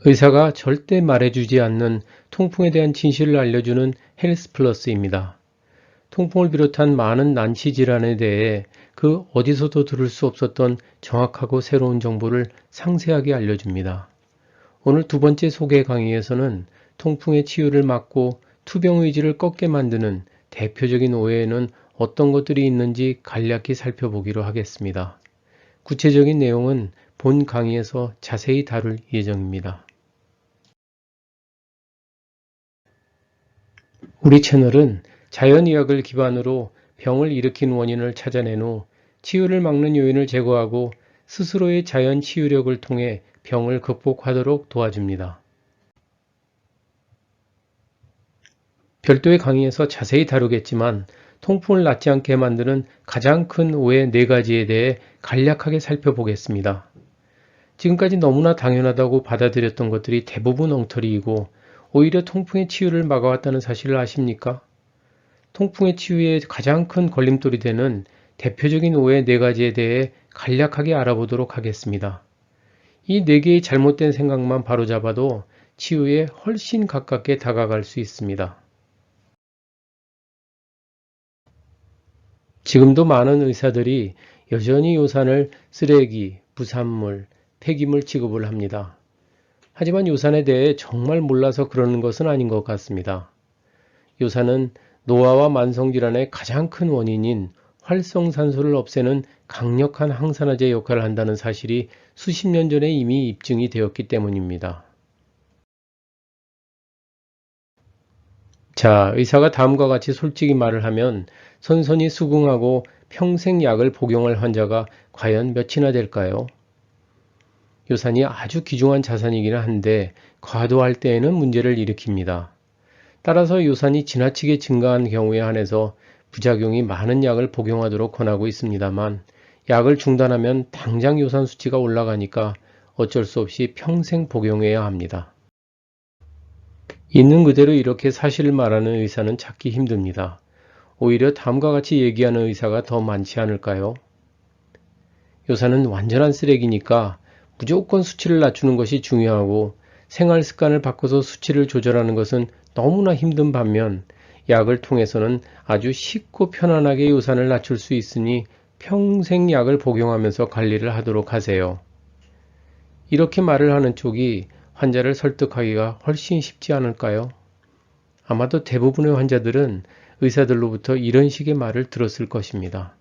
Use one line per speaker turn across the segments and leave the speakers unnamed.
의사가 절대 말해주지 않는 통풍에 대한 진실을 알려주는 헬스플러스입니다. 통풍을 비롯한 많은 난치 질환에 대해 그 어디서도 들을 수 없었던 정확하고 새로운 정보를 상세하게 알려줍니다. 오늘 두 번째 소개 강의에서는 통풍의 치유를 막고 투병 의지를 꺾게 만드는 대표적인 오해에는 어떤 것들이 있는지 간략히 살펴보기로 하겠습니다. 구체적인 내용은 본 강의에서 자세히 다룰 예정입니다. 우리 채널은 자연의학을 기반으로 병을 일으킨 원인을 찾아낸 후 치유를 막는 요인을 제거하고 스스로의 자연 치유력을 통해 병을 극복하도록 도와줍니다. 별도의 강의에서 자세히 다루겠지만 통풍을 낫지 않게 만드는 가장 큰 오해 4가지에 대해 간략하게 살펴보겠습니다. 지금까지 너무나 당연하다고 받아들였던 것들이 대부분 엉터리이고 오히려 통풍의 치유를 막아왔다는 사실을 아십니까? 통풍의 치유에 가장 큰 걸림돌이 되는 대표적인 오해 4가지에 대해 간략하게 알아보도록 하겠습니다. 이 4개의 잘못된 생각만 바로잡아도 치유에 훨씬 가깝게 다가갈 수 있습니다. 지금도 많은 의사들이 여전히 요산을 쓰레기, 부산물, 폐기물 취급을 합니다. 하지만 요산에 대해 정말 몰라서 그러는 것은 아닌 것 같습니다. 요산은 노화와 만성질환의 가장 큰 원인인 활성산소를 없애는 강력한 항산화제 역할을 한다는 사실이 수십 년 전에 이미 입증이 되었기 때문입니다. 자, 의사가 다음과 같이 솔직히 말을 하면 선선히 수긍하고 평생 약을 복용할 환자가 과연 몇이나 될까요? 요산이 아주 귀중한 자산이기는 한데 과도할 때에는 문제를 일으킵니다. 따라서 요산이 지나치게 증가한 경우에 한해서 부작용이 많은 약을 복용하도록 권하고 있습니다만 약을 중단하면 당장 요산 수치가 올라가니까 어쩔 수 없이 평생 복용해야 합니다. 있는 그대로 이렇게 사실을 말하는 의사는 찾기 힘듭니다. 오히려 다음과 같이 얘기하는 의사가 더 많지 않을까요? 요산은 완전한 쓰레기니까 무조건 수치를 낮추는 것이 중요하고 생활 습관을 바꿔서 수치를 조절하는 것은 너무나 힘든 반면 약을 통해서는 아주 쉽고 편안하게 요산을 낮출 수 있으니 평생 약을 복용하면서 관리를 하도록 하세요. 이렇게 말을 하는 쪽이 환자를 설득하기가 훨씬 쉽지 않을까요? 아마도 대부분의 환자들은 의사들로부터 이런 식의 말을 들었을 것입니다.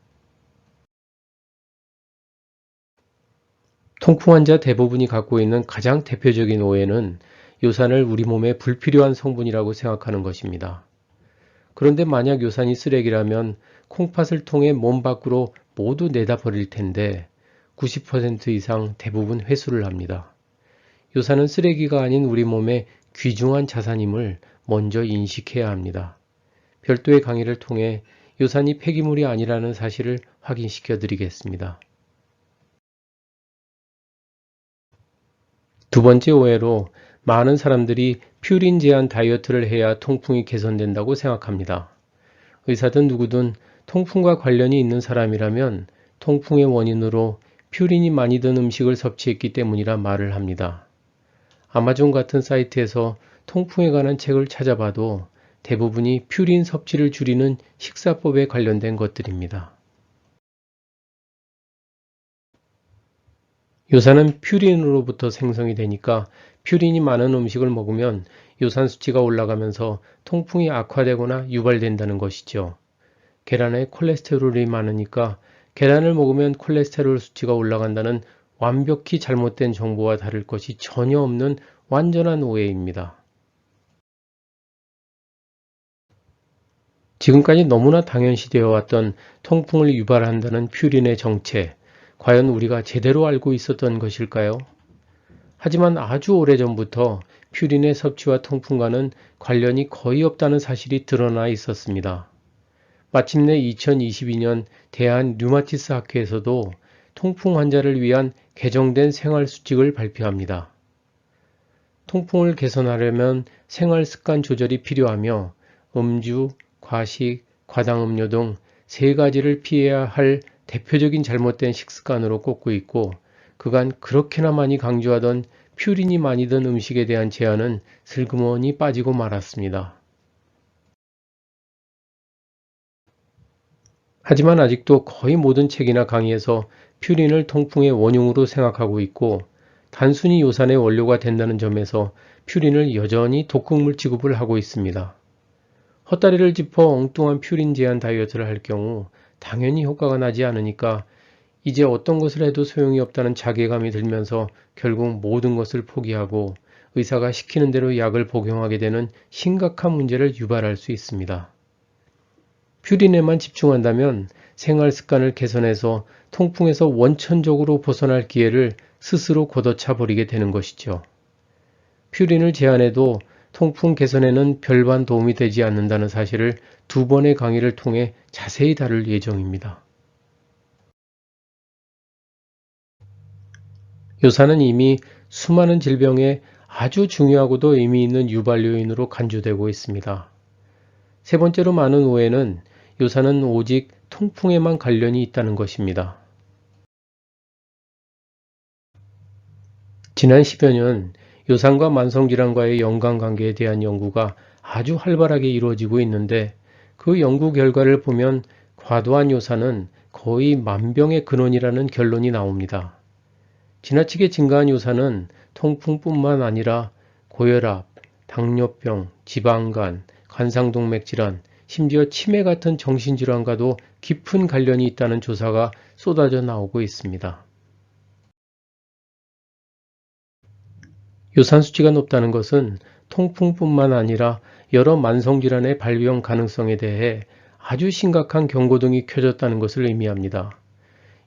통풍 환자 대부분이 갖고 있는 가장 대표적인 오해는 요산을 우리 몸에 불필요한 성분이라고 생각하는 것입니다. 그런데 만약 요산이 쓰레기라면 콩팥을 통해 몸 밖으로 모두 내다 버릴 텐데 90% 이상 대부분 회수를 합니다. 요산은 쓰레기가 아닌 우리 몸의 귀중한 자산임을 먼저 인식해야 합니다. 별도의 강의를 통해 요산이 폐기물이 아니라는 사실을 확인시켜 드리겠습니다. 두 번째 오해로 많은 사람들이 퓨린 제한 다이어트를 해야 통풍이 개선된다고 생각합니다. 의사든 누구든 통풍과 관련이 있는 사람이라면 통풍의 원인으로 퓨린이 많이 든 음식을 섭취했기 때문이라 말을 합니다. 아마존 같은 사이트에서 통풍에 관한 책을 찾아봐도 대부분이 퓨린 섭취를 줄이는 식사법에 관련된 것들입니다. 요산은 퓨린으로부터 생성이 되니까 퓨린이 많은 음식을 먹으면 요산 수치가 올라가면서 통풍이 악화되거나 유발된다는 것이죠. 계란에 콜레스테롤이 많으니까 계란을 먹으면 콜레스테롤 수치가 올라간다는 완벽히 잘못된 정보와 다를 것이 전혀 없는 완전한 오해입니다. 지금까지 너무나 당연시되어 왔던 통풍을 유발한다는 퓨린의 정체, 과연 우리가 제대로 알고 있었던 것일까요? 하지만 아주 오래전부터 퓨린의 섭취와 통풍과는 관련이 거의 없다는 사실이 드러나 있었습니다. 마침내 2022년 대한 류마티스 학회에서도 통풍 환자를 위한 개정된 생활수칙을 발표합니다. 통풍을 개선하려면 생활 습관 조절이 필요하며 음주, 과식, 과당음료 등 3가지를 피해야 할 대표적인 잘못된 식습관으로 꼽고 있고 그간 그렇게나 많이 강조하던 퓨린이 많이 든 음식에 대한 제한은 슬그머니 빠지고 말았습니다. 하지만 아직도 거의 모든 책이나 강의에서 퓨린을 통풍의 원흉으로 생각하고 있고, 단순히 요산의 원료가 된다는 점에서 퓨린을 여전히 독극물 취급을 하고 있습니다. 헛다리를 짚어 엉뚱한 퓨린 제한 다이어트를 할 경우 당연히 효과가 나지 않으니까 이제 어떤 것을 해도 소용이 없다는 자괴감이 들면서 결국 모든 것을 포기하고 의사가 시키는 대로 약을 복용하게 되는 심각한 문제를 유발할 수 있습니다. 퓨린에만 집중한다면 생활 습관을 개선해서 통풍에서 원천적으로 벗어날 기회를 스스로 걷어차 버리게 되는 것이죠. 퓨린을 제한해도 통풍 개선에는 별반 도움이 되지 않는다는 사실을 2번의 강의를 통해 자세히 다룰 예정입니다. 요산은 이미 수많은 질병에 아주 중요하고도 의미 있는 유발요인으로 간주되고 있습니다. 세 번째로 많은 오해는 요산은 오직 통풍에만 관련이 있다는 것입니다. 지난 10여 년 요산과 만성질환과의 연관관계에 대한 연구가 아주 활발하게 이루어지고 있는데, 그 연구 결과를 보면 과도한 요산은 거의 만병의 근원이라는 결론이 나옵니다. 지나치게 증가한 요산은 통풍뿐만 아니라 고혈압, 당뇨병, 지방간, 관상동맥 질환, 심지어 치매 같은 정신질환과도 깊은 관련이 있다는 조사가 쏟아져 나오고 있습니다. 요산 수치가 높다는 것은 통풍뿐만 아니라 여러 만성질환의 발병 가능성에 대해 아주 심각한 경고등이 켜졌다는 것을 의미합니다.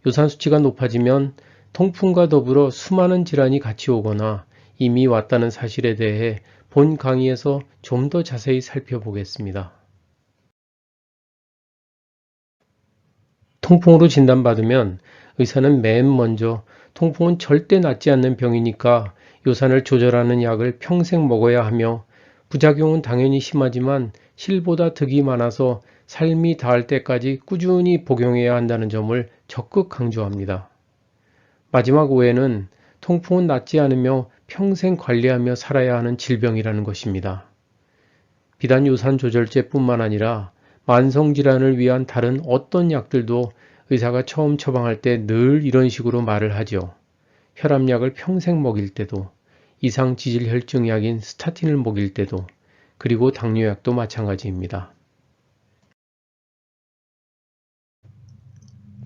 요산 수치가 높아지면 통풍과 더불어 수많은 질환이 같이 오거나 이미 왔다는 사실에 대해 본 강의에서 좀 더 자세히 살펴보겠습니다. 통풍으로 진단받으면 의사는 맨 먼저 통풍은 절대 낫지 않는 병이니까 요산을 조절하는 약을 평생 먹어야 하며, 부작용은 당연히 심하지만 실보다 득이 많아서 삶이 다할 때까지 꾸준히 복용해야 한다는 점을 적극 강조합니다. 마지막 오해는 통풍은 낫지 않으며 평생 관리하며 살아야 하는 질병이라는 것입니다. 비단 요산 조절제뿐만 아니라 만성질환을 위한 다른 어떤 약들도 의사가 처음 처방할 때 늘 이런 식으로 말을 하죠. 혈압약을 평생 먹일 때도, 이상지질혈증약인 스타틴을 먹일 때도, 그리고 당뇨약도 마찬가지입니다.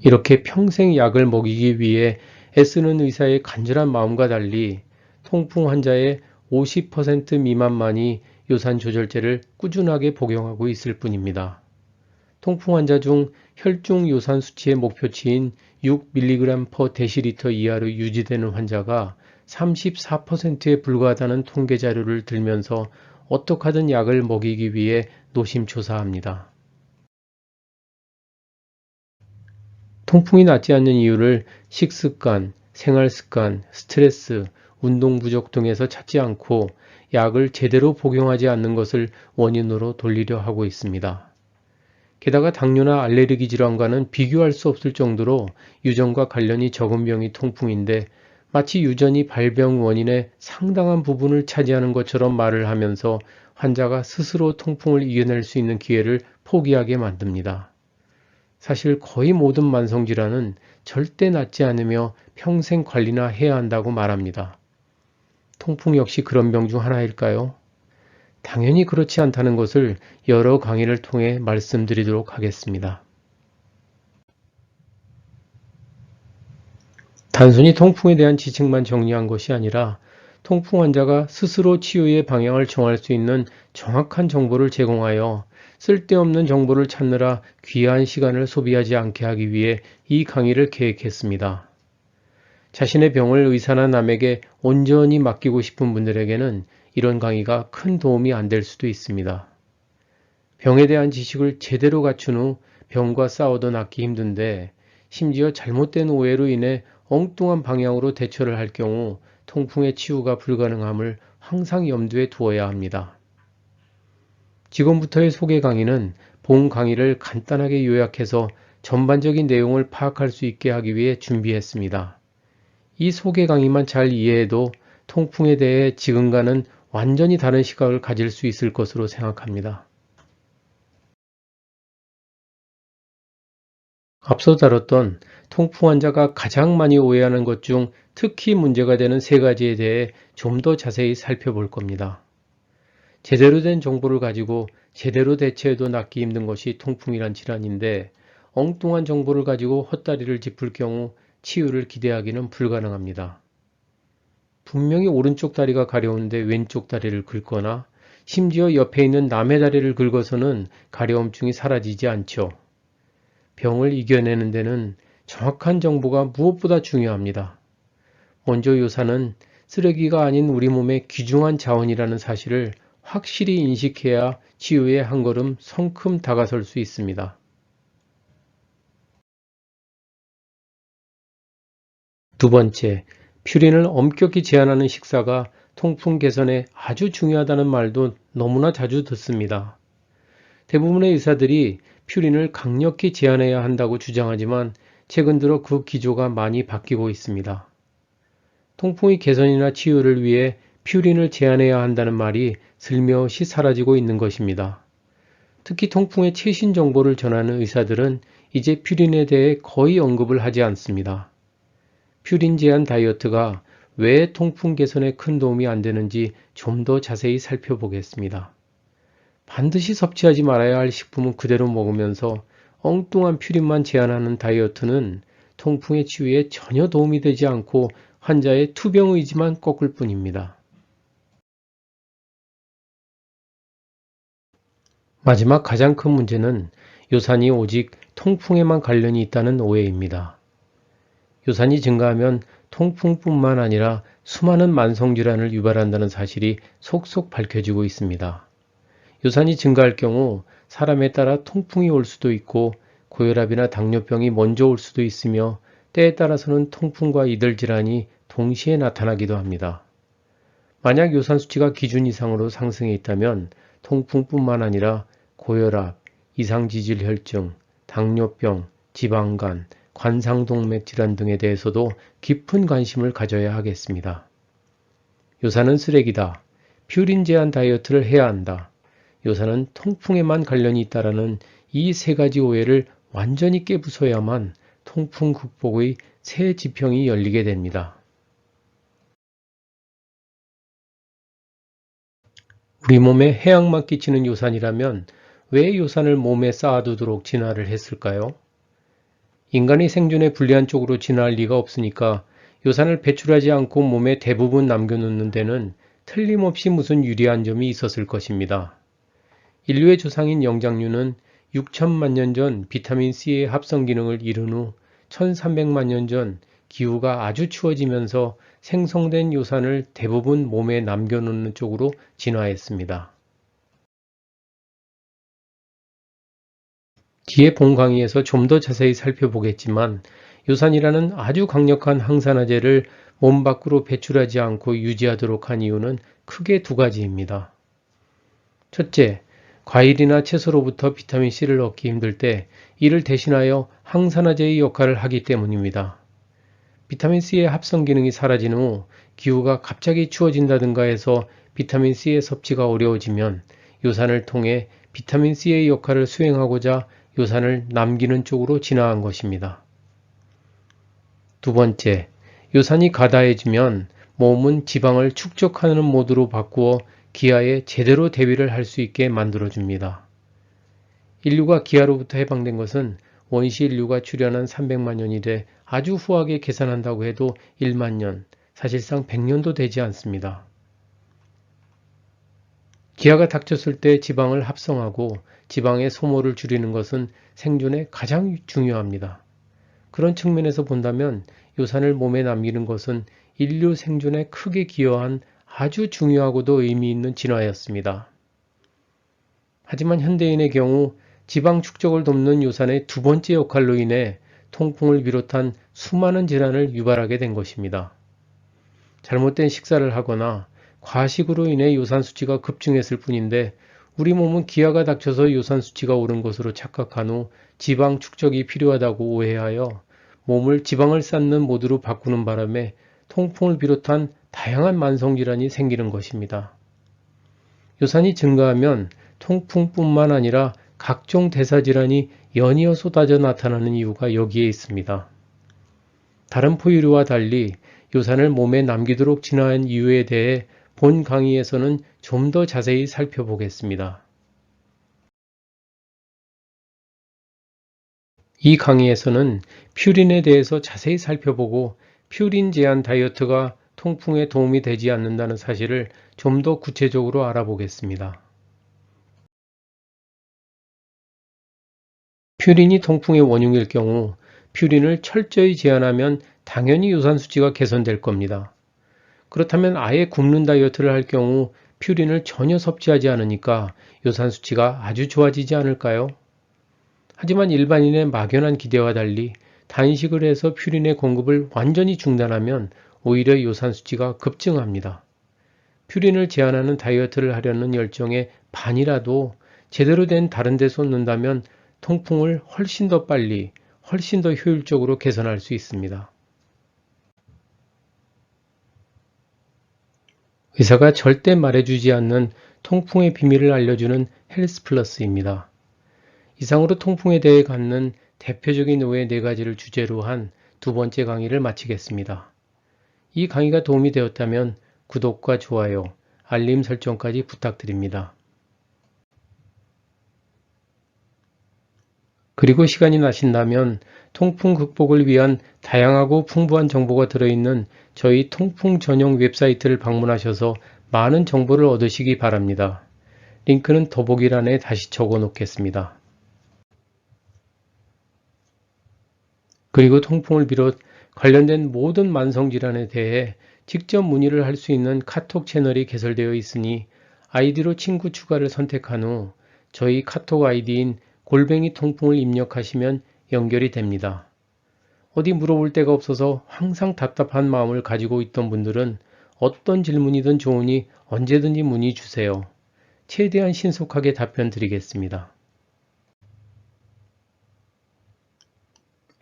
이렇게 평생 약을 먹이기 위해 애쓰는 의사의 간절한 마음과 달리 통풍 환자의 50% 미만만이 요산 조절제를 꾸준하게 복용하고 있을 뿐입니다. 통풍 환자 중 혈중 요산 수치의 목표치인 6mg/dL 이하로 유지되는 환자가 34%에 불과하다는 통계 자료를 들면서 어떻게 하든 약을 먹이기 위해 노심초사합니다. 통풍이 낫지 않는 이유를 식습관, 생활습관, 스트레스, 운동 부족 등에서 찾지 않고 약을 제대로 복용하지 않는 것을 원인으로 돌리려 하고 있습니다. 게다가 당뇨나 알레르기 질환과는 비교할 수 없을 정도로 유전과 관련이 적은 병이 통풍인데, 마치 유전이 발병 원인의 상당한 부분을 차지하는 것처럼 말을 하면서 환자가 스스로 통풍을 이겨낼 수 있는 기회를 포기하게 만듭니다. 사실 거의 모든 만성질환은 절대 낫지 않으며 평생 관리나 해야 한다고 말합니다. 통풍 역시 그런 병 중 하나일까요? 당연히 그렇지 않다는 것을 여러 강의를 통해 말씀드리도록 하겠습니다. 단순히 통풍에 대한 지식만 정리한 것이 아니라 통풍 환자가 스스로 치유의 방향을 정할 수 있는 정확한 정보를 제공하여 쓸데없는 정보를 찾느라 귀한 시간을 소비하지 않게 하기 위해 이 강의를 계획했습니다. 자신의 병을 의사나 남에게 온전히 맡기고 싶은 분들에게는 이런 강의가 큰 도움이 안 될 수도 있습니다. 병에 대한 지식을 제대로 갖춘 후 병과 싸워도 낫기 힘든데, 심지어 잘못된 오해로 인해 엉뚱한 방향으로 대처를 할 경우 통풍의 치유가 불가능함을 항상 염두에 두어야 합니다. 지금부터의 소개 강의는 본 강의를 간단하게 요약해서 전반적인 내용을 파악할 수 있게 하기 위해 준비했습니다. 이 소개 강의만 잘 이해해도 통풍에 대해 지금과는 완전히 다른 시각을 가질 수 있을 것으로 생각합니다. 앞서 다뤘던 통풍 환자가 가장 많이 오해하는 것 중 특히 문제가 되는 세 가지에 대해 좀 더 자세히 살펴볼 겁니다. 제대로 된 정보를 가지고 제대로 대처해도 낫기 힘든 것이 통풍이란 질환인데 엉뚱한 정보를 가지고 헛다리를 짚을 경우 치유를 기대하기는 불가능합니다. 분명히 오른쪽 다리가 가려운데 왼쪽 다리를 긁거나 심지어 옆에 있는 남의 다리를 긁어서는 가려움증이 사라지지 않죠. 병을 이겨내는 데는 정확한 정보가 무엇보다 중요합니다. 먼저 요산은 쓰레기가 아닌 우리 몸의 귀중한 자원이라는 사실을 확실히 인식해야 치유에 한 걸음 성큼 다가설 수 있습니다. 두 번째, 퓨린을 엄격히 제한하는 식사가 통풍 개선에 아주 중요하다는 말도 너무나 자주 듣습니다. 대부분의 의사들이 퓨린을 강력히 제한해야 한다고 주장하지만 최근 들어 그 기조가 많이 바뀌고 있습니다. 통풍의 개선이나 치유를 위해 퓨린을 제한해야 한다는 말이 슬며시 사라지고 있는 것입니다. 특히 통풍의 최신 정보를 전하는 의사들은 이제 퓨린에 대해 거의 언급을 하지 않습니다. 퓨린 제한 다이어트가 왜 통풍 개선에 큰 도움이 안 되는지 좀 더 자세히 살펴보겠습니다. 반드시 섭취하지 말아야 할 식품은 그대로 먹으면서 엉뚱한 퓨린만 제한하는 다이어트는 통풍의 치유에 전혀 도움이 되지 않고 환자의 투병 의지만 꺾을 뿐입니다. 마지막 가장 큰 문제는 요산이 오직 통풍에만 관련이 있다는 오해입니다. 요산이 증가하면 통풍뿐만 아니라 수많은 만성질환을 유발한다는 사실이 속속 밝혀지고 있습니다. 요산이 증가할 경우 사람에 따라 통풍이 올 수도 있고 고혈압이나 당뇨병이 먼저 올 수도 있으며 때에 따라서는 통풍과 이들 질환이 동시에 나타나기도 합니다. 만약 요산 수치가 기준 이상으로 상승해 있다면 통풍뿐만 아니라 고혈압, 이상지질혈증, 당뇨병, 지방간, 관상동맥 질환 등에 대해서도 깊은 관심을 가져야 하겠습니다. 요산은 쓰레기다. 퓨린 제한 다이어트를 해야 한다. 요산은 통풍에만 관련이 있다라는 이 세 가지 오해를 완전히 깨부숴야만 통풍 극복의 새 지평이 열리게 됩니다. 우리 몸에 해악만 끼치는 요산이라면 왜 요산을 몸에 쌓아두도록 진화를 했을까요? 인간이 생존에 불리한 쪽으로 진화할 리가 없으니까 요산을 배출하지 않고 몸에 대부분 남겨놓는 데는 틀림없이 무슨 유리한 점이 있었을 것입니다. 인류의 조상인 영장류는 6천만 년 전 비타민 C의 합성 기능을 이룬 후 1300만 년 전 기후가 아주 추워지면서 생성된 요산을 대부분 몸에 남겨놓는 쪽으로 진화했습니다. 뒤에 본 강의에서 좀 더 자세히 살펴보겠지만 요산이라는 아주 강력한 항산화제를 몸 밖으로 배출하지 않고 유지하도록 한 이유는 크게 두 가지입니다. 첫째, 과일이나 채소로부터 비타민C를 얻기 힘들 때 이를 대신하여 항산화제의 역할을 하기 때문입니다. 비타민C의 합성 기능이 사라진 후 기후가 갑자기 추워진다든가 해서 비타민C의 섭취가 어려워지면 요산을 통해 비타민C의 역할을 수행하고자 요산을 남기는 쪽으로 진화한 것입니다. 두 번째, 요산이 가다해지면 몸은 지방을 축적하는 모드로 바꾸어 기아에 제대로 대비를 할 수 있게 만들어줍니다. 인류가 기아로부터 해방된 것은 원시 인류가 출현한 300만 년이 돼 아주 후하게 계산한다고 해도 1만 년, 사실상 100년도 되지 않습니다. 기아가 닥쳤을 때 지방을 합성하고 지방의 소모를 줄이는 것은 생존에 가장 중요합니다. 그런 측면에서 본다면 요산을 몸에 남기는 것은 인류 생존에 크게 기여한 아주 중요하고도 의미 있는 진화였습니다. 하지만 현대인의 경우 지방 축적을 돕는 요산의 두 번째 역할로 인해 통풍을 비롯한 수많은 질환을 유발하게 된 것입니다. 잘못된 식사를 하거나 과식으로 인해 요산 수치가 급증했을 뿐인데 우리 몸은 기아가 닥쳐서 요산 수치가 오른 것으로 착각한 후 지방 축적이 필요하다고 오해하여 몸을 지방을 쌓는 모드로 바꾸는 바람에 통풍을 비롯한 다양한 만성질환이 생기는 것입니다. 요산이 증가하면 통풍뿐만 아니라 각종 대사질환이 연이어 쏟아져 나타나는 이유가 여기에 있습니다. 다른 포유류와 달리 요산을 몸에 남기도록 진화한 이유에 대해 본 강의에서는 좀 더 자세히 살펴보겠습니다. 이 강의에서는 퓨린에 대해서 자세히 살펴보고 퓨린 제한 다이어트가 통풍에 도움이 되지 않는다는 사실을 좀 더 구체적으로 알아보겠습니다. 퓨린이 통풍의 원흉일 경우 퓨린을 철저히 제한하면 당연히 요산 수치가 개선될 겁니다. 그렇다면 아예 굶는 다이어트를 할 경우 퓨린을 전혀 섭취하지 않으니까 요산 수치가 아주 좋아지지 않을까요? 하지만 일반인의 막연한 기대와 달리 단식을 해서 퓨린의 공급을 완전히 중단하면 오히려 요산 수치가 급증합니다. 퓨린을 제한하는 다이어트를 하려는 열정의 반이라도 제대로 된 다른 데 쏟는다면 통풍을 훨씬 더 빨리, 훨씬 더 효율적으로 개선할 수 있습니다. 의사가 절대 말해주지 않는 통풍의 비밀을 알려주는 헬스 플러스입니다. 이상으로 통풍에 대해 갖는 대표적인 오해 4가지를 주제로 한 두 번째 강의를 마치겠습니다. 이 강의가 도움이 되었다면 구독과 좋아요, 알림 설정까지 부탁드립니다. 그리고 시간이 나신다면 통풍 극복을 위한 다양하고 풍부한 정보가 들어있는 저희 통풍 전용 웹사이트를 방문하셔서 많은 정보를 얻으시기 바랍니다. 링크는 더보기란에 다시 적어 놓겠습니다. 그리고 통풍을 비롯 관련된 모든 만성질환에 대해 직접 문의를 할 수 있는 카톡 채널이 개설되어 있으니 아이디로 친구 추가를 선택한 후 저희 카톡 아이디인 골뱅이 통풍을 입력하시면 연결이 됩니다. 어디 물어볼 데가 없어서 항상 답답한 마음을 가지고 있던 분들은 어떤 질문이든 좋으니 언제든지 문의 주세요. 최대한 신속하게 답변 드리겠습니다.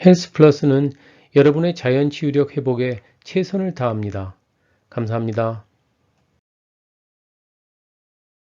헬스 플러스는 여러분의 자연 치유력 회복에 최선을 다합니다. 감사합니다.